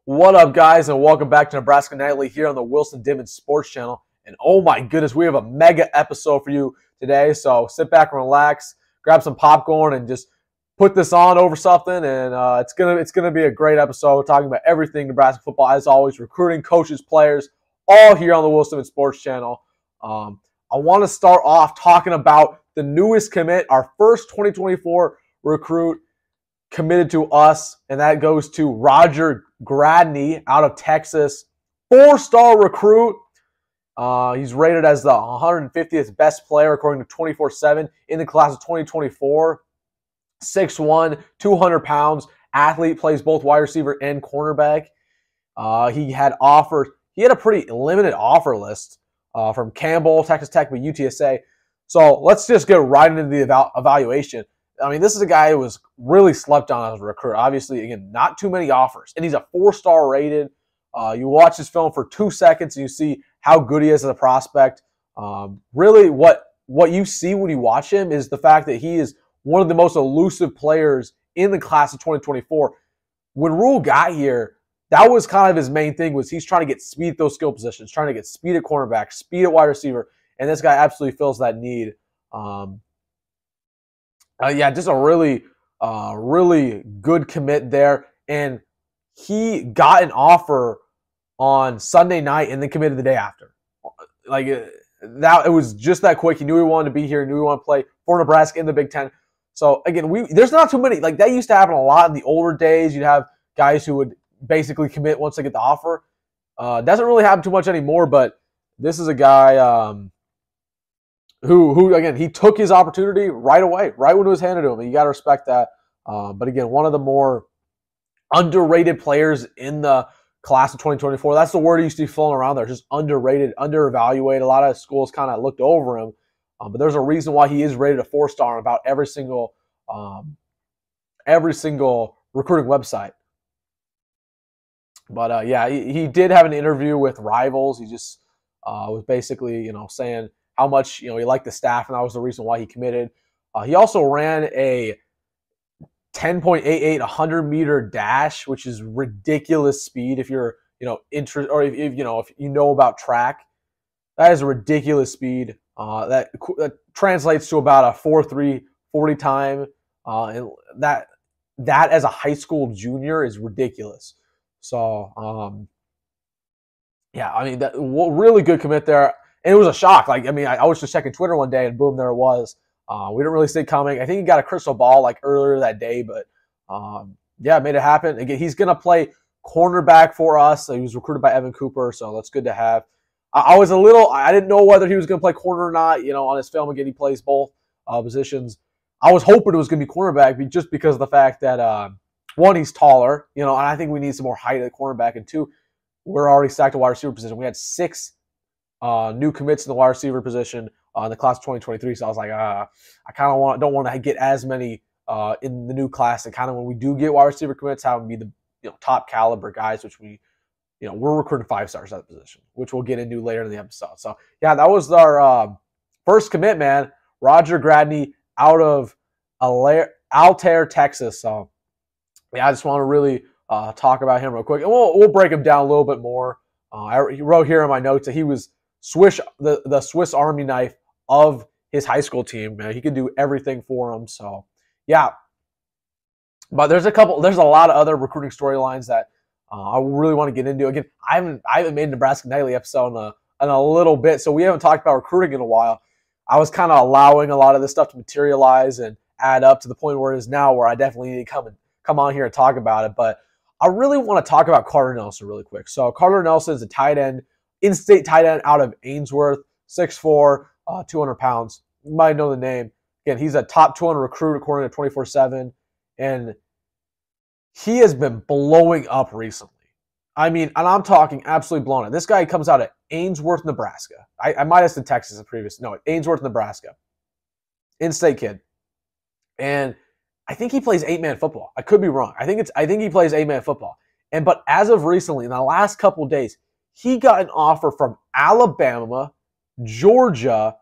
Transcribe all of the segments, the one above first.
What up, guys, and welcome back to Nebraska Nightly here on the Wilson Dittman Sports Channel. And oh my goodness, we have a mega episode for you today. So sit back and relax, grab some popcorn, and just put this on over something. And it's gonna be a great episode. We're talking about everything Nebraska football, as always, recruiting, coaches, players, all here on the Wilson Dittman Sports Channel. I want to start off talking about the newest commit, our first 2024 recruit committed to us, and that goes to Roger Gradney out of Texas. 4-star recruit. He's rated as the 150th best player according to 24/7 in the class of 2024. 6'1", 200 pounds, athlete, plays both wide receiver and cornerback. He had offers. He had a pretty limited offer list from Campbell, Texas Tech, but UTSA. So let's just get right into the evaluation. I mean, this is a guy who was really slept on as a recruit. Obviously, again, not too many offers. And he's a 4-star rated. You watch his film for 2 seconds and you see how good he is as a prospect. Really, what you see when you watch him is the fact that he is one of the most elusive players in the class of 2024. When Rule got here, that was kind of his main thing, was he's trying to get speed at those skill positions, trying to get speed at cornerback, speed at wide receiver, and this guy absolutely fills that need. Just a really good commit there. And he got an offer on Sunday night and then committed the day after. It was just that quick. He knew he wanted to be here, knew he wanted to play for Nebraska in the Big Ten. So, again, there's not too many. That used to happen a lot in the older days. You'd have guys who would basically commit once they get the offer. Doesn't really happen too much anymore, but this is a guy who again, he took his opportunity right away, right when it was handed to him. And you got to respect that. But again, one of the more underrated players in the class of 2024. That's the word he used to be flown around there, just underrated, underevaluated. A lot of schools kind of looked over him. But there's a reason why he is rated a 4-star on about every single recruiting website. But he did have an interview with Rivals. He just was basically, saying how much he liked the staff, and that was the reason why he committed. He also ran a 10.88 100-meter dash, which is ridiculous speed. If you're interested, or if you know about track, that is a ridiculous speed. That translates to about a 4.3 40 time, and that as a high school junior is ridiculous. So that really good commit there. And it was a shock. I was just checking Twitter one day, and boom, there it was. We didn't really see it coming. I think he got a crystal ball earlier that day, but made it happen. Again, he's going to play cornerback for us. So he was recruited by Evan Cooper, so that's good to have. I didn't know whether he was going to play corner or not. On his film, again, he plays both positions. I was hoping it was going to be cornerback just because of the fact that, one, he's taller, and I think we need some more height at cornerback, and two, we're already stacked at wide receiver position. We had 6 new commits in the wide receiver position in the class of 2023. So I was like, I kind of don't want to get as many in the new class. And kind of when we do get wide receiver commits, have them be the top caliber guys, which we're recruiting 5-stars at the position, which we'll get into later in the episode. So yeah, that was our first commit, man. Roger Gradney out of Altair, Texas. So yeah, I just want to really talk about him real quick, and we'll break him down a little bit more. I wrote here in my notes that he was the Swiss Army knife of his high school team. Man, he could do everything for them. So yeah, but there's a lot of other recruiting storylines that I really want to get into. Again, I haven't made a Nebraska Nightly episode in a little bit, so we haven't talked about recruiting in a while. I was kind of allowing a lot of this stuff to materialize and add up to the point where it is now, where I definitely need to come on here and talk about it. But I really want to talk about Carter Nelson really quick. So Carter Nelson is a tight end, in-state tight end out of Ainsworth, 6'4", 200 pounds. You might know the name. Again, he's a top 200 recruit according to 24/7, and he has been blowing up recently. I mean, and I'm talking absolutely blown up. This guy comes out of Ainsworth, Nebraska. I might have said Texas in previous. No, Ainsworth, Nebraska. In-state kid. And I think he plays 8-man football. I could be wrong. I think he plays 8-man football. But as of recently, in the last couple of days, he got an offer from Alabama, Georgia,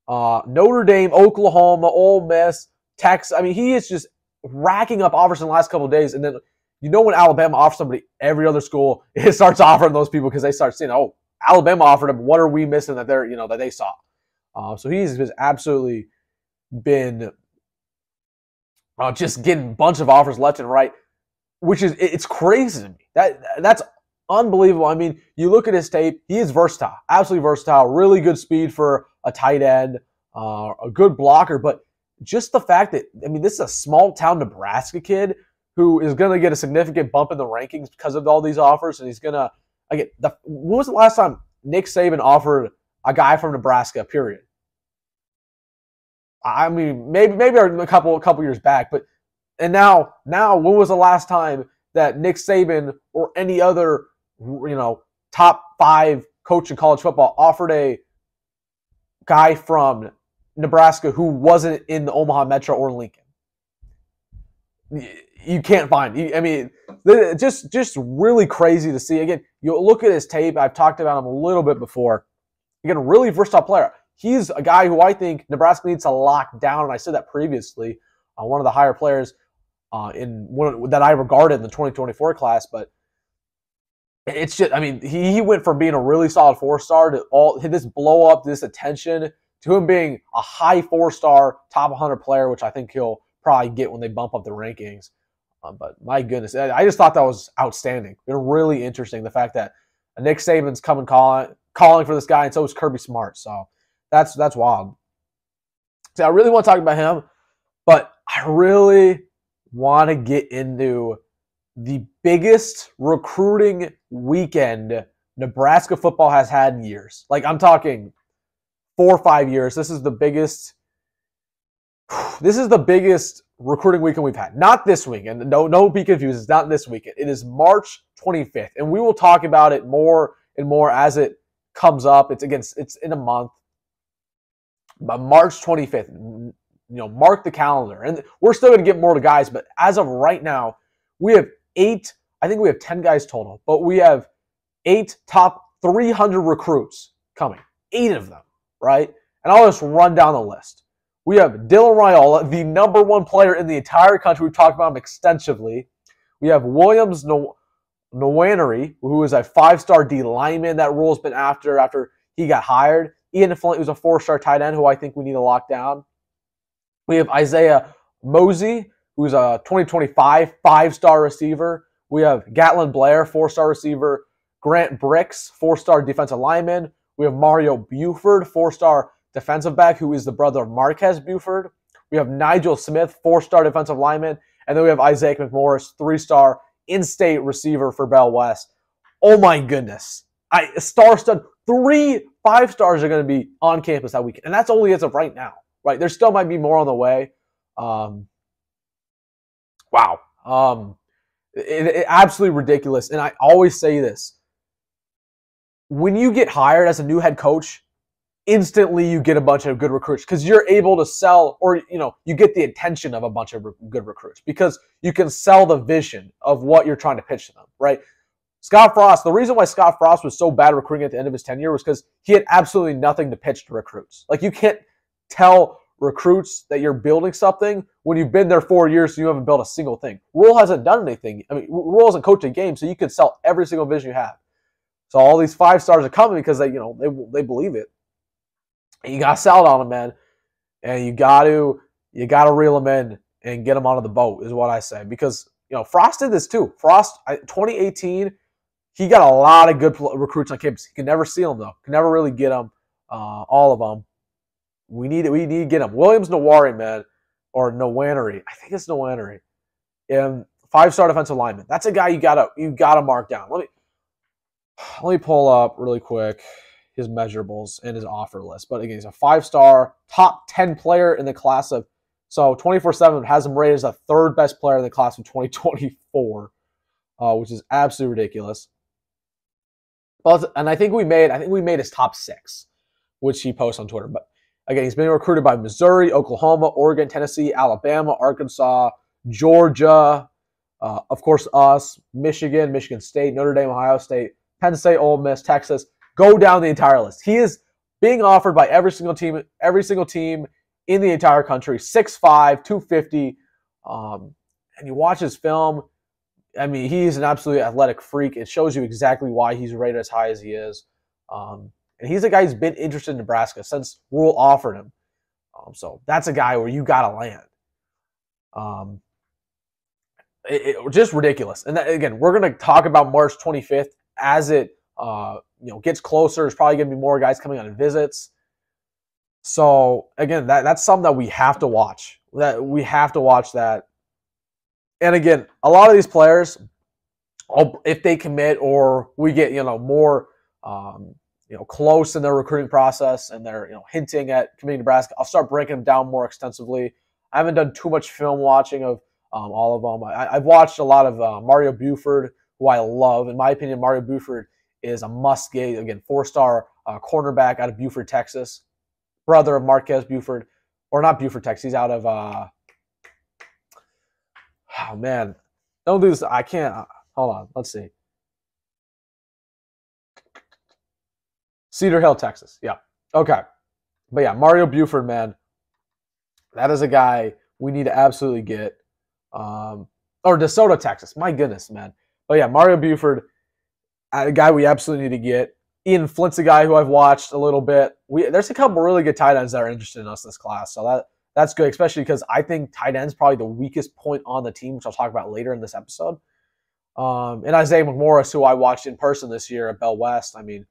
Notre Dame, Oklahoma, Ole Miss, Texas. I mean, he is just racking up offers in the last couple of days. And then you know when Alabama offers somebody, every other school it starts offering those people because they start seeing, oh, Alabama offered him. What are we missing that they're that they saw? So he's absolutely been just getting a bunch of offers left and right, which is it's crazy to me. That's unbelievable. I mean, you look at his tape; he is versatile, absolutely versatile. Really good speed for a tight end, a good blocker. But just the fact that this is a small town Nebraska kid who is going to get a significant bump in the rankings because of all these offers, and he's going to when was the last time Nick Saban offered a guy from Nebraska? Period. I mean, maybe a couple years back, but now when was the last time that Nick Saban or any other top 5 coach in college football offered a guy from Nebraska who wasn't in the Omaha Metro or Lincoln? You can't find. Just really crazy to see. Again, you look at his tape. I've talked about him a little bit before. Again, a really versatile player. He's a guy who I think Nebraska needs to lock down, and I said that previously. One of the higher players that I regarded in the 2024 class, but it's just, he went from being a really solid 4-star to all this blow up, this attention, to him being a high 4-star, top 100 player, which I think he'll probably get when they bump up the rankings. But my goodness, I just thought that was outstanding. It's really interesting, the fact that Nick Saban's coming calling for this guy, and so is Kirby Smart. So that's wild. So I really want to talk about him, but I really want to get into the biggest recruiting weekend Nebraska football has had in years. Like, I'm talking 4 or 5 years. This is the biggest recruiting weekend we've had. Not this weekend. No, be confused. It's not this weekend. It is March 25th, and we will talk about it more and more as it comes up. It's in a month, but March 25th. Mark the calendar, and we're still going to get more to guys. But as of right now, we have 8. I think we have 10 guys total, but we have 8 top 300 recruits coming. 8 of them, right? And I'll just run down the list. We have Dylan Raiola, the number 1 player in the entire country. We've talked about him extensively. We have Williams Nwaneri, who is a 5-star D lineman that Rule's been after he got hired. Ian Flint, who's a 4-star tight end, who I think we need to lock down. We have Isaiah Mosey, who's a 2025 5-star receiver. We have Gatlin Blair, 4-star receiver. Grant Bricks, 4-star defensive lineman. We have Mario Buford, 4-star defensive back, who is the brother of Marquez Buford. We have Nigel Smith, 4-star defensive lineman. And then we have Isaac McMorris, 3-star in-state receiver for Bell West. Oh my goodness. Star-stud. 3 5-stars are going to be on campus that weekend. And that's only as of right now. Right, there still might be more on the way. Wow. It absolutely ridiculous. And I always say this. When you get hired as a new head coach, instantly you get a bunch of good recruits because you're able to sell, or you get the attention of a bunch of good recruits because you can sell the vision of what you're trying to pitch to them, right? Scott Frost, the reason why Scott Frost was so bad recruiting at the end of his tenure was because he had absolutely nothing to pitch to recruits. Like, you can't tell recruits that you're building something when you've been there 4 years and you haven't built a single thing. Rule hasn't done anything. Rule hasn't coached a game, so you can sell every single vision you have. So all these 5-stars are coming because they believe it. And you got to sell it on them, man. And you got to reel them in and get them onto the boat is what I say. Because Frost did this too. Frost, 2018, he got a lot of good recruits on campus. He can never see them though. Can never really get them, all of them. We need to get him. Williams Nwaneri, man, or Nwaneri. I think it's Nwaneri. 5-star defensive lineman. That's a guy you gotta mark down. Let me pull up really quick his measurables and his offer list. But again, he's a 5-star, top 10 player in the class of. So 24/7 has him rated as the 3rd best player in the class of 2024, which is absolutely ridiculous. And I think we made his top 6, which he posts on Twitter. But again, he's been recruited by Missouri, Oklahoma, Oregon, Tennessee, Alabama, Arkansas, Georgia, of course in Michigan State, Notre Dame, Ohio State, Penn State, Ole Miss, Texas. Go down the entire list. He is being offered by every single team in the entire country. 6'5", 250. And you watch his film. I mean, he's an absolutely athletic freak. It shows you exactly why he's rated as high as he is. And he's a guy who's been interested in Nebraska since Rule offered him. So that's a guy where you got to land. Just ridiculous. And that, again, we're going to talk about March 25th as it gets closer. There's probably going to be more guys coming on visits. So again, that's something that we have to watch. That we have to watch that. And again, a lot of these players, if they commit or we get more close in their recruiting process and they're hinting at committing to Nebraska, I'll start breaking them down more extensively. I haven't done too much film watching of all of them. I've watched a lot of Mario Buford, who I love. In my opinion, Mario Buford is a must-get. Again, 4-star cornerback out of Buford, Texas. Brother of Marquez Buford. Or not Buford, Texas. He's out of oh, man. Don't do this. I can't. Hold on. Let's see. Cedar Hill, Texas. Yeah. Okay. But yeah, Mario Buford, man. That is a guy we need to absolutely get. Or DeSoto, Texas. My goodness, man. But yeah, Mario Buford, a guy we absolutely need to get. Ian Flint's a guy who I've watched a little bit. There's a couple really good tight ends that are interested in us this class. So that's good, especially because I think tight end's probably the weakest point on the team, which I'll talk about later in this episode. And Isaiah McMorris, who I watched in person this year at Bell West. I mean,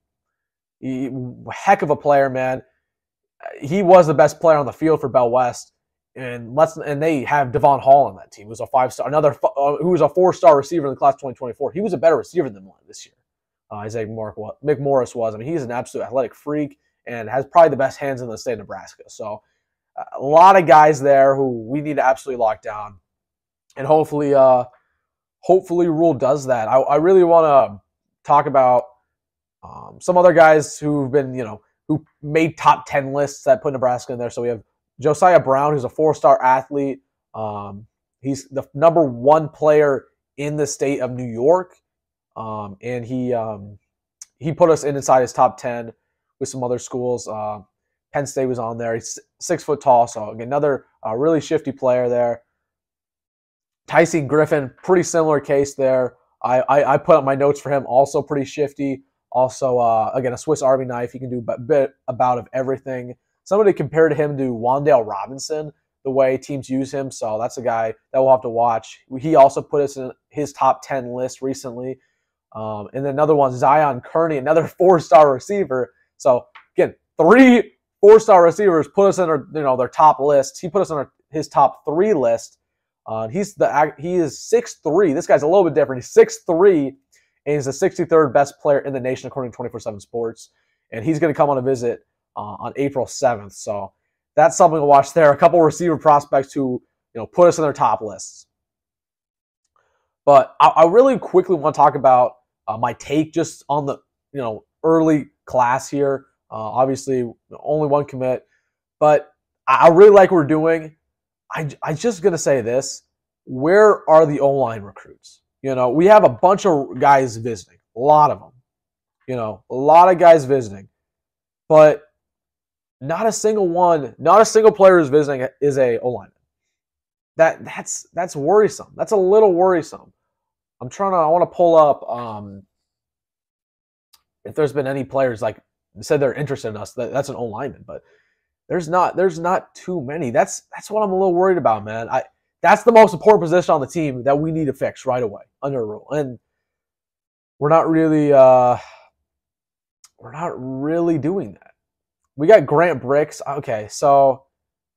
heck of a player, man. He was the best player on the field for Bell West. And they have Devon Hall on that team, who was a 5-star, who was a 4-star receiver in the class 2024. He was a better receiver than one this year. Isaiah McMorris was. I mean, he's an absolute athletic freak and has probably the best hands in the state of Nebraska. So a lot of guys there who we need to absolutely lock down. And hopefully Rule does that. I really want to talk about some other guys who've been, who made top 10 lists that put Nebraska in there. So we have Josiah Brown, who's a 4-star athlete. He's the number 1 player in the state of New York. And he put us inside his top 10 with some other schools. Penn State was on there. He's 6 foot tall, so again, another really shifty player there. Tyson Griffin, pretty similar case there. I put up my notes for him, also pretty shifty. Also, again, a Swiss Army knife. He can do a bit about of everything. Somebody compared him to Wan'Dale Robinson, the way teams use him. So that's a guy that we'll have to watch. He also put us in his top 10 list recently. And then another one, Zion Kearney, another 4-star receiver. So again, 3 4-star receivers put us in their top lists. He put us on his top 3 list. He is 6'3". This guy's a little bit different. He's 6'3", and he's the 63rd best player in the nation according to 24/7 Sports. And he's going to come on a visit on April 7th. So that's something to watch there. A couple receiver prospects who put us in their top lists. But I really quickly want to talk about my take just on the early class here. Obviously, only 1 commit, but I really like what we're doing. I just gonna say this: where are the O-line recruits? We have a bunch of guys visiting, a lot of them. A lot of guys visiting, but not a single player who's visiting is a O-lineman. That's worrisome. That's a little worrisome. I want to pull up if there's been any players like said they're interested in us. That's an O-lineman, but there's not too many. That's what I'm a little worried about, man. That's the most important position on the team that we need to fix right away under Rule, and we're not really doing that. We got Grant Bricks. Okay, so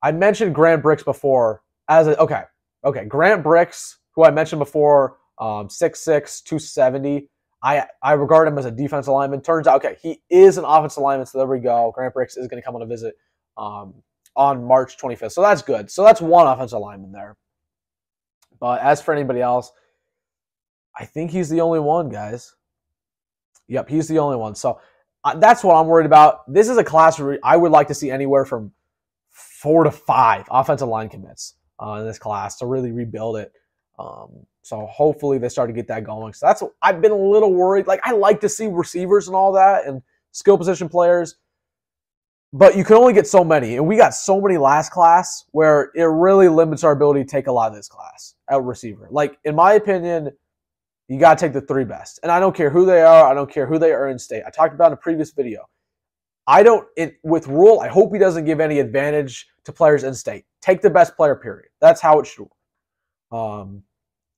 I mentioned Grant Bricks before Grant Bricks, who I mentioned before. 6'6", 270. I regard him as a defensive lineman. Turns out, he is an offensive lineman, so there we go. Grant Bricks is going to come on a visit on March 25th. So that's good. So that's 1 offensive lineman there. But as for anybody else, I think he's the only one, guys. Yep, he's the only one. So that's what I'm worried about. This is a class where I would like to see anywhere from 4 to 5 offensive line commits in this class to really rebuild it. So hopefully they start to get that going. So that's what I've been a little worried. Like, I like to see receivers and all that and skill position players, but you can only get so many. And we got so many last class where it really limits our ability to take a lot of this class at receiver. Like, in my opinion, You got to take the 3 best. And I don't care who they are. I don't care who they are in state. I talked about in a previous video. With Rule, I hope he doesn't give any advantage to players in state. Take the best player, period. That's how it should work.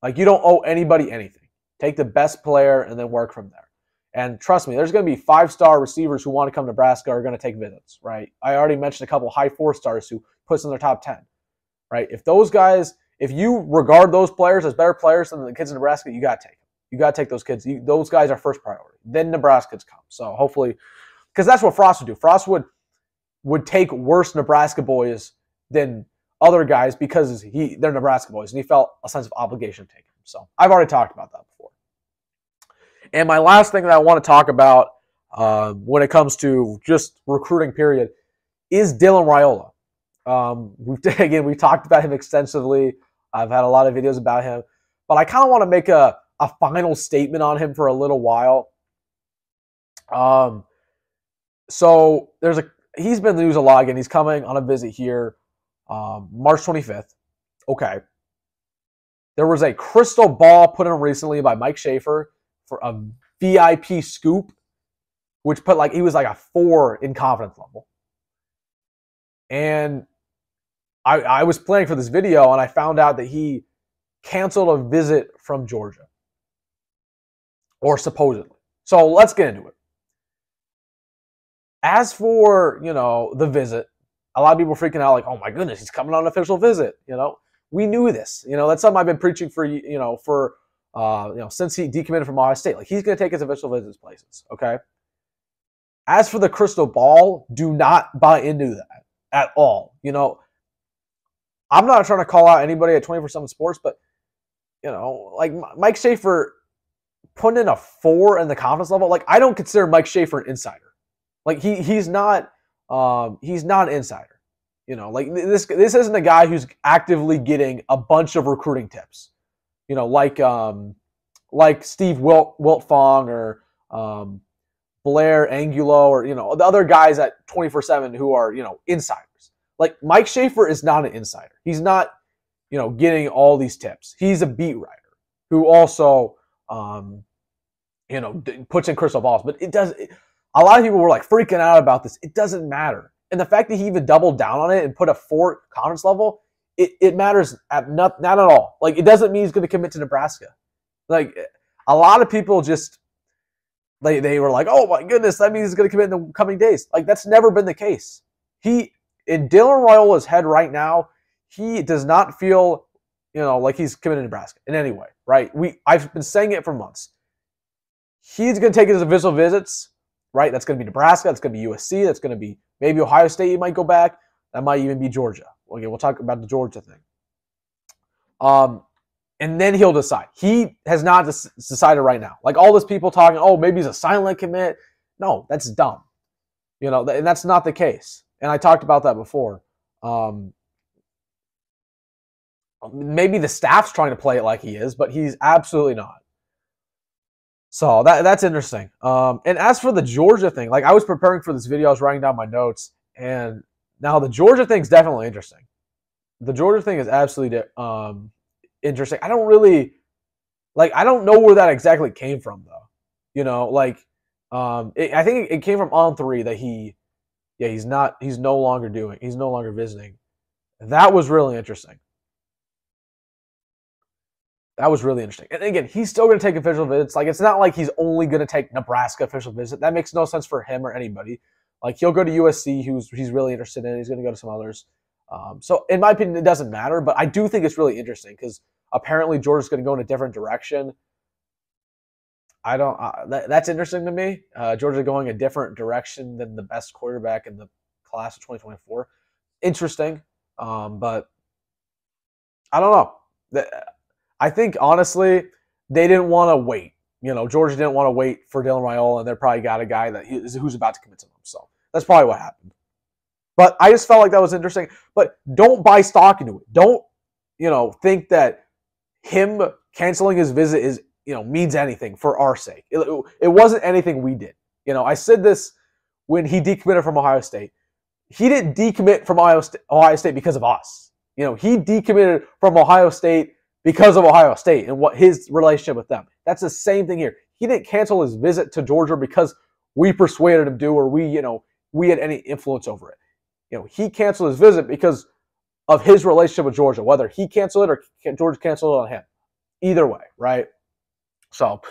Like, you don't owe anybody anything. Take the best player and then work from there. And trust me, there's going to be 5-star receivers who want to come to Nebraska are going to take visits, right? I already mentioned a couple high 4-stars who puts in their top 10, right? If you regard those players as better players than the kids in Nebraska, you got to take them. You got to take those kids. Those guys are first priority. Then Nebraskans come. So hopefully, because that's what Frost would do. Frost would take worse Nebraska boys than other guys because they're Nebraska boys, and he felt a sense of obligation to take them. So I've already talked about that before. And my last thing that I want to talk about when it comes to just recruiting period is Dylan Raiola. We've talked about him extensively. I've had a lot of videos about him. But I kind of want to make a final statement on him for a little while. So he's been in the news a lot again. He's coming on a visit here March 25th. Okay. There was a crystal ball put in recently by Mike Schaefer for a VIP scoop, which he was like a 4 in confidence level. And I was planning for this video, and I found out that he canceled a visit from Georgia. Or supposedly. So let's get into it. As for, the visit, a lot of people freaking out like, oh my goodness, he's coming on an official visit. We knew this. That's something I've been preaching for since he decommitted from Ohio State. Like, he's going to take his official visits places, okay? As for the crystal ball, do not buy into that at all. I'm not trying to call out anybody at 24/7 Sports, but, like Mike Schaefer putting in a 4 in the confidence level, like, I don't consider Mike Schaefer an insider. Like, he's not an insider. Like, this isn't a guy who's actively getting a bunch of recruiting tips. Like Steve Wiltfong or Blair Angulo or, the other guys at 24/7 who are, insiders. Like, Mike Schaefer is not an insider. He's not, getting all these tips. He's a beat writer who also, puts in crystal balls. But a lot of people were like freaking out about this. It doesn't matter. And the fact that he even doubled down on it and put a 4 confidence level, it matters not at all. Like, it doesn't mean he's going to commit to Nebraska. Like, a lot of people just, they were like, oh my goodness, that means he's going to commit in the coming days. Like, that's never been the case. In Dylan Raiola's head right now, he does not feel, like he's committed to Nebraska in any way, right? I've been saying it for months. He's going to take his official visits, right? That's going to be Nebraska. That's going to be USC. That's going to be maybe Ohio State. He might go back. That might even be Georgia. Okay, we'll talk about the Georgia thing. And then he'll decide. He has not decided right now. Like, all those people talking, oh, maybe he's a silent commit. No, that's dumb. And that's not the case. And I talked about that before. Maybe the staff's trying to play it like he is, but he's absolutely not. So that's interesting. And as for the Georgia thing, like, I was preparing for this video, I was writing down my notes, and now the Georgia thing is definitely interesting. The Georgia thing is absolutely interesting. I don't know where that exactly came from, though. I think it came from On3 that he's no longer visiting. That was really interesting. That was really interesting. And again, he's still going to take official visits. Like, it's not like he's only going to take Nebraska official visit. That makes no sense for him or anybody. Like, he'll go to USC, he's really interested in. He's going to go to some others. So, in my opinion, it doesn't matter. But I do think it's really interesting because apparently Georgia's going to go in a different direction. That's interesting to me. Georgia going a different direction than the best quarterback in the class of 2024. Interesting. But I don't know. I think, honestly, they didn't want to wait. Georgia didn't want to wait for Dylan Raiola, and they probably got a guy who's about to commit to them. So that's probably what happened. But I just felt like that was interesting. But don't buy stock into it. Don't, think that him canceling his visit means anything for our sake. It wasn't anything we did. I said this when he decommitted from Ohio State. He didn't decommit from Ohio State because of us. He decommitted from Ohio State because of Ohio State and what his relationship with them. That's the same thing here. He didn't cancel his visit to Georgia because we persuaded him to, or we had any influence over it. He canceled his visit because of his relationship with Georgia, whether he canceled it or Georgia canceled it on him. Either way, right? So,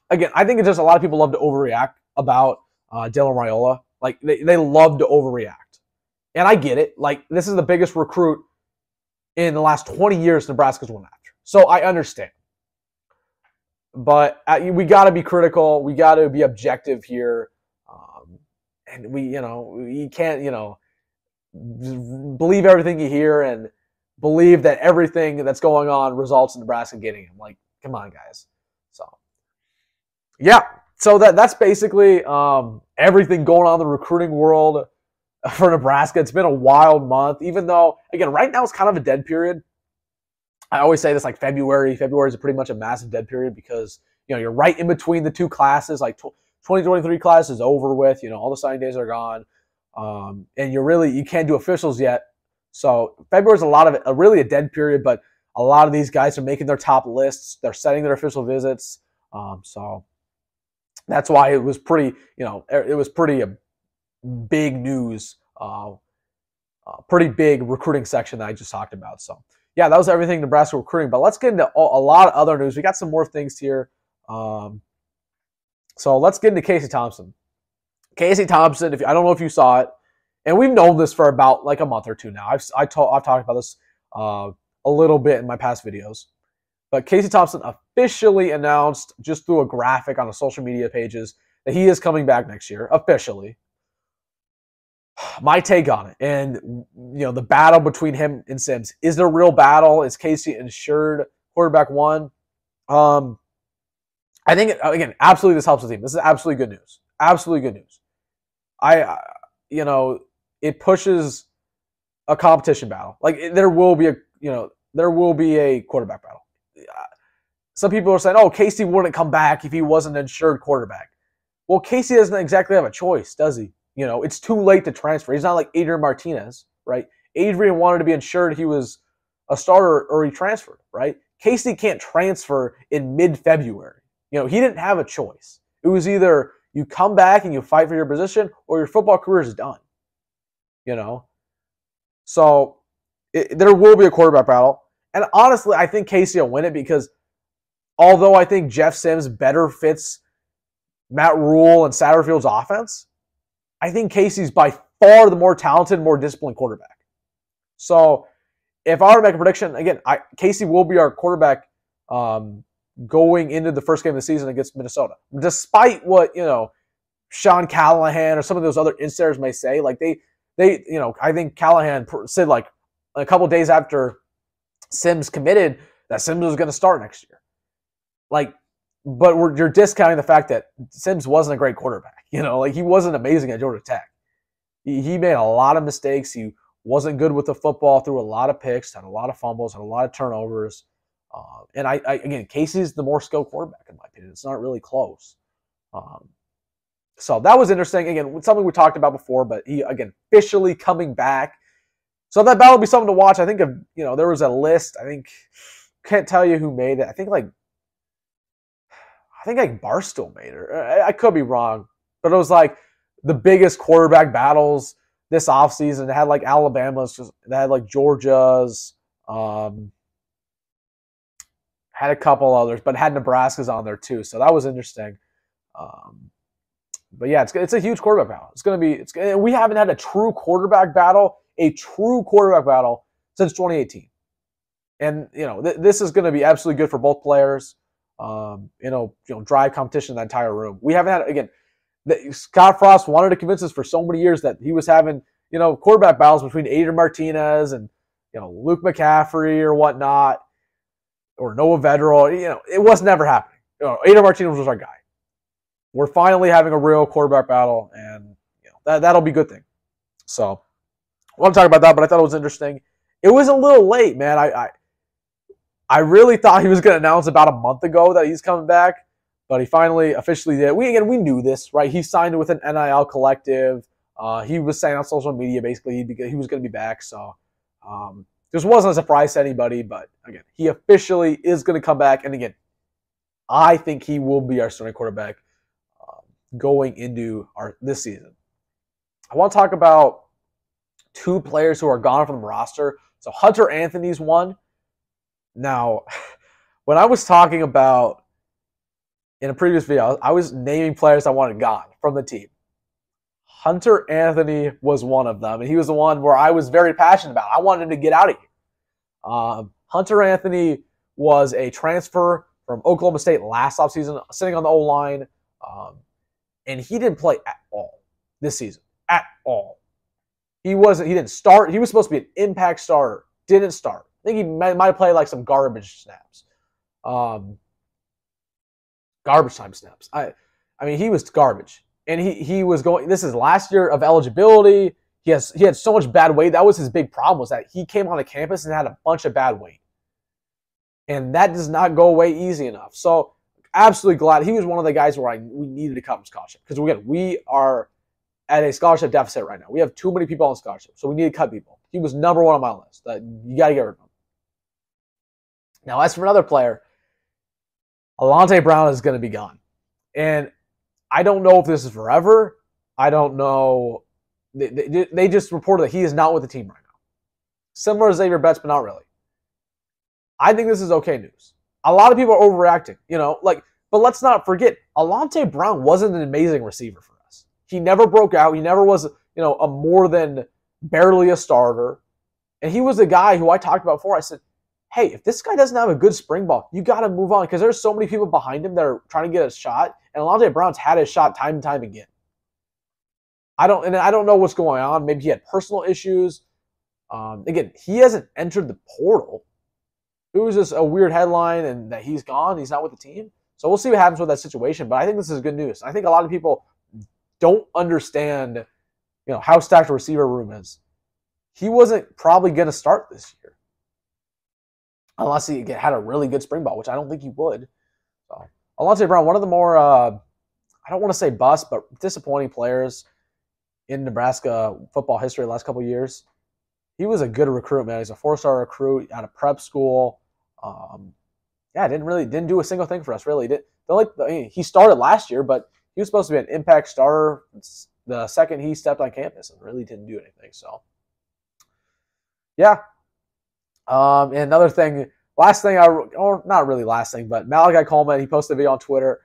again, I think it's just a lot of people love to overreact about Dylan Raiola. Like, they love to overreact. And I get it. Like, this is the biggest recruit in the last 20 years Nebraska's won after. So I understand. But we got to be critical. We got to be objective here. And you can't, believe everything you hear and believe that everything that's going on results in Nebraska getting him. Like, come on, guys. So, yeah. So that's basically everything going on in the recruiting world for Nebraska. It's been a wild month, even though, again, right now it's kind of a dead period. I always say this, like February. February is pretty much a massive dead period because, you're right in between the two classes. Like 2023 class is over with. All the signing days are gone. And you can't do officials yet. So February is really a dead period, but a lot of these guys are making their top lists. They're setting their official visits. So that's why it was pretty, big news, pretty big recruiting section that I just talked about. So yeah, that was everything Nebraska recruiting, but let's get into a lot of other news. We got some more things here. So let's get into Casey Thompson. Casey Thompson, I don't know if you saw it, and we've known this for about like a month or two now. I've talked about this a little bit in my past videos. But Casey Thompson officially announced just through a graphic on the social media pages that he is coming back next year, officially. My take on it, and the battle between him and Sims. Is there a real battle? Is Casey insured quarterback one? I think, again, absolutely this helps the team. This is absolutely good news. Absolutely good news. It pushes a competition battle. Like, there will be a quarterback battle. Some people are saying, Casey wouldn't come back if he wasn't an insured quarterback. Well, Casey doesn't exactly have a choice, does he? It's too late to transfer. He's not like Adrian Martinez, right? Adrian wanted to be insured. He was a starter or he transferred, right? Casey can't transfer in mid-February. He didn't have a choice. It was either you come back and you fight for your position or your football career is done. So there will be a quarterback battle. And honestly, I think Casey will win it because although I think Jeff Sims better fits Matt Rule and Satterfield's offense, I think Casey's by far the more talented, more disciplined quarterback. So if I were to make a prediction, again, Casey will be our quarterback going into the first game of the season against Minnesota. Despite what, Sean Callahan or some of those other insiders may say, like they I think Callahan said like a couple days after Sims committed that Sims was going to start next year. But you're discounting the fact that Sims wasn't a great quarterback. He wasn't amazing at Georgia Tech. He made a lot of mistakes. He wasn't good with the football, threw a lot of picks, had a lot of fumbles, had a lot of turnovers. And again, Casey's the more skilled quarterback in my opinion. It's not really close. So that was interesting. Again, something we talked about before, but he, again, officially coming back. So that battle will be something to watch. I think there was a list. Can't tell you who made it. I think Barstool made it. I could be wrong, but it was like the biggest quarterback battles this offseason. It had like Alabama's, they had like Georgia's, had a couple others, but had Nebraska's on there too. So that was interesting. But yeah, it's a huge quarterback battle. We haven't had a true quarterback battle since 2018. And this is going to be absolutely good for both players. Drive competition in the entire room. We haven't had, again, Scott Frost wanted to convince us for so many years that he was having, quarterback battles between Adrian Martinez and, Luke McCaffrey or whatnot, or Noah Vedral. It was never happening. Adrian Martinez was our guy. We're finally having a real quarterback battle, and that'll be a good thing. So I want to talk about that, but I thought it was interesting. It was a little late, man. I really thought he was going to announce about a month ago that he's coming back, but he finally officially did. We knew this, right? He signed with an NIL collective. He was saying on social media basically he was going to be back. So this wasn't a surprise to anybody, but again, he officially is going to come back. And again, I think he will be our starting quarterback going into this season. I want to talk about two players who are gone from the roster. So Hunter Anthony's one. Now, when I was talking about in a previous video, I was naming players I wanted gone from the team. Hunter Anthony was one of them, and he was the one where I was very passionate about. I wanted him to get out of here. Hunter Anthony was a transfer from Oklahoma State last offseason, sitting on the O-line, and he didn't play at all this season. At all. He didn't start. He was supposed to be an impact starter. Didn't start. I think he might have played like some garbage snaps. Garbage time snaps. I mean, he was garbage. And he was going, this is last year of eligibility. He had so much bad weight. That was his big problem, was that he came on the campus and had a bunch of bad weight. And that does not go away easy enough. So absolutely glad. He was one of the guys where we needed to cut him scholarship. Because again, we are at a scholarship deficit right now. We have too many people on scholarship. So we need to cut people. He was number one on my list. You got to get rid of him. Now, as for another player, Alante Brown is going to be gone. And I don't know if this is forever. I don't know. They just reported that he is not with the team right now. Similar to Xavier Betts, but not really. I think this is okay news. A lot of people are overreacting, but let's not forget, Alante Brown wasn't an amazing receiver for us. He never broke out. He never was, a more than barely a starter. And he was a guy who I talked about before. I said, hey, if this guy doesn't have a good spring ball, you got to move on, because there's so many people behind him that are trying to get a shot, and Alante Brown's had his shot time and time again. I don't know what's going on. Maybe he had personal issues. Again, he hasn't entered the portal. It was just a weird headline, and that he's gone. He's not with the team. So we'll see what happens with that situation. But I think this is good news. I think a lot of people don't understand, how stacked the receiver room is. He wasn't probably going to start this year, unless he had a really good spring ball, which I don't think he would. So Alante Brown, one of the more, I don't want to say bust, but disappointing players in Nebraska football history the last couple of years. He was a good recruit, man. He's a 4-star recruit out of prep school. Didn't do a single thing for us, really. He started last year, but he was supposed to be an impact starter the second he stepped on campus, and really didn't do anything. So, yeah. And another thing, not really last thing, but Malachi Coleman, he posted a video on Twitter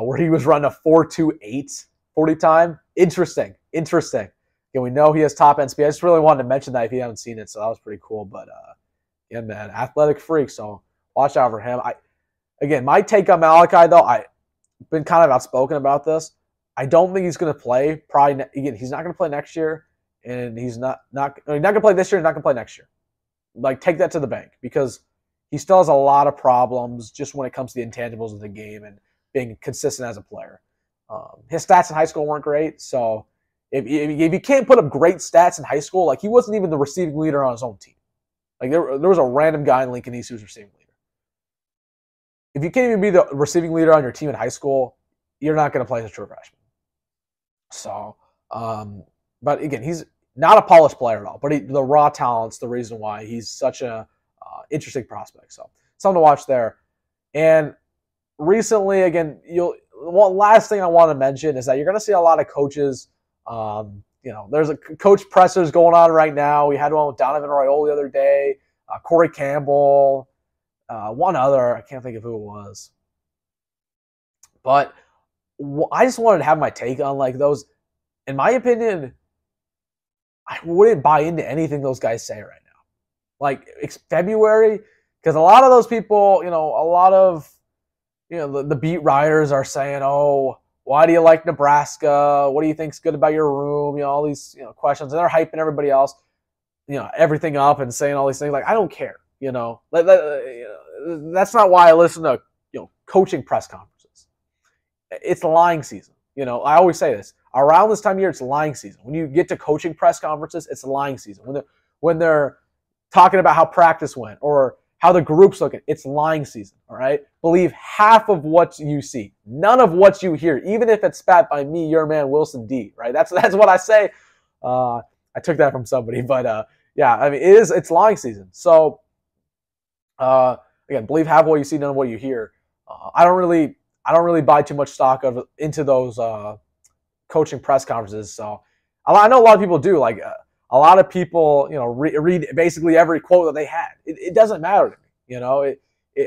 where he was running a 4.28 40 time. Interesting. We know he has top end speed. I just really wanted to mention that if you haven't seen it, so that was pretty cool. But yeah, man, athletic freak. So watch out for him. My take on Malachi, though, I've been kind of outspoken about this. I don't think he's going to play. Probably he's not going to play next year, and he's not going to play this year. He's not going to play next year. Take that to the bank, because he still has a lot of problems just when it comes to the intangibles of the game and being consistent as a player. His stats in high school weren't great, so if you can't put up great stats in high school, he wasn't even the receiving leader on his own team. There was a random guy in Lincoln East who was receiving leader. If you can't even be the receiving leader on your team in high school, you're not going to play as a true freshman. So, but again, he's not a polished player at all, but the raw talent's the reason why he's such a interesting prospect. So, something to watch there. And recently, again, one last thing I want to mention is that you're going to see a lot of coaches. There's a coach pressers going on right now. We had one with Dylan Raiola the other day, Corey Campbell, one other. I can't think of who it was. But I just wanted to have my take on those. In my opinion, I wouldn't buy into anything those guys say right now. It's February, because a lot of those people, the beat writers are saying, oh, why do you like Nebraska? What do you think's good about your room? All these questions. And they're hyping everybody else, everything up and saying all these things. I don't care. That's not why I listen to coaching press conferences. It's lying season. I always say this. Around this time of year, it's lying season. When you get to coaching press conferences, it's lying season. When they're talking about how practice went or how the group's looking, it's lying season, all right? Believe half of what you see, none of what you hear, even if it's spat by me, your man, Wilson D, right? That's what I say. I took that from somebody, but yeah, I mean, it's lying season. So, again, believe half what you see, none of what you hear. I don't really buy too much stock into those coaching press conferences. So, I know a lot of people do. Like, a lot of people, read basically every quote that they had. It doesn't matter to me.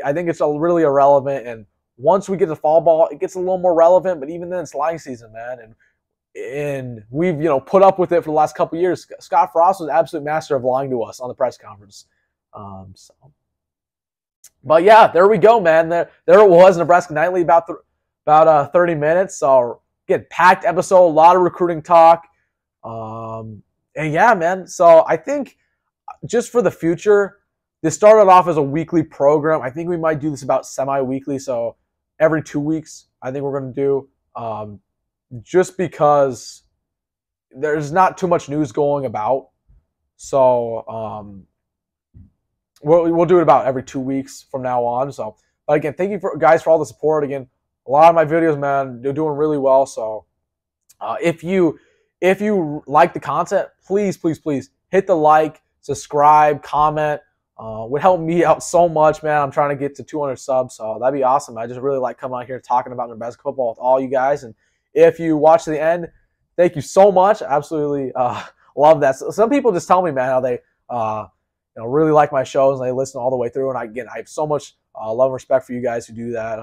I think it's really irrelevant. And once we get to fall ball, it gets a little more relevant. But even then, it's lying season, man. And we've put up with it for the last couple of years. Scott Frost was an absolute master of lying to us on the press conference. But yeah, there we go, man. There it was, Nebraska Nightly, about 30 minutes. So again, packed episode, a lot of recruiting talk. And yeah, man. So I think just for the future, this started off as a weekly program. I think we might do this about semi-weekly. So every 2 weeks, I think we're going to do. Just because there's not too much news going about. So we'll do it about every 2 weeks from now on. So, but again, thank you guys for all the support. Again, a lot of my videos, man, they're doing really well. So if you like the content, please hit the like, subscribe, comment. Would help me out so much, man. I'm trying to get to 200 subs, so that'd be awesome. I just really like coming out here talking about Nebraska football with all you guys. And if you watch to the end, thank you so much. Absolutely love that. So some people just tell me, man, how they really like my shows and they listen all the way through. And I have so much love and respect for you guys who do that.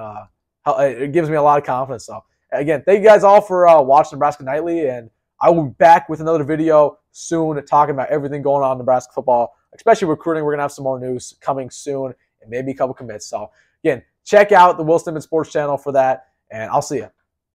It gives me a lot of confidence. So again, thank you guys all for watching Nebraska Nightly, and I will be back with another video soon talking about everything going on in Nebraska football, especially recruiting. We're gonna have some more news coming soon, and maybe a couple commits. So again, check out the Wilson Dittman Sports channel for that, and I'll see you.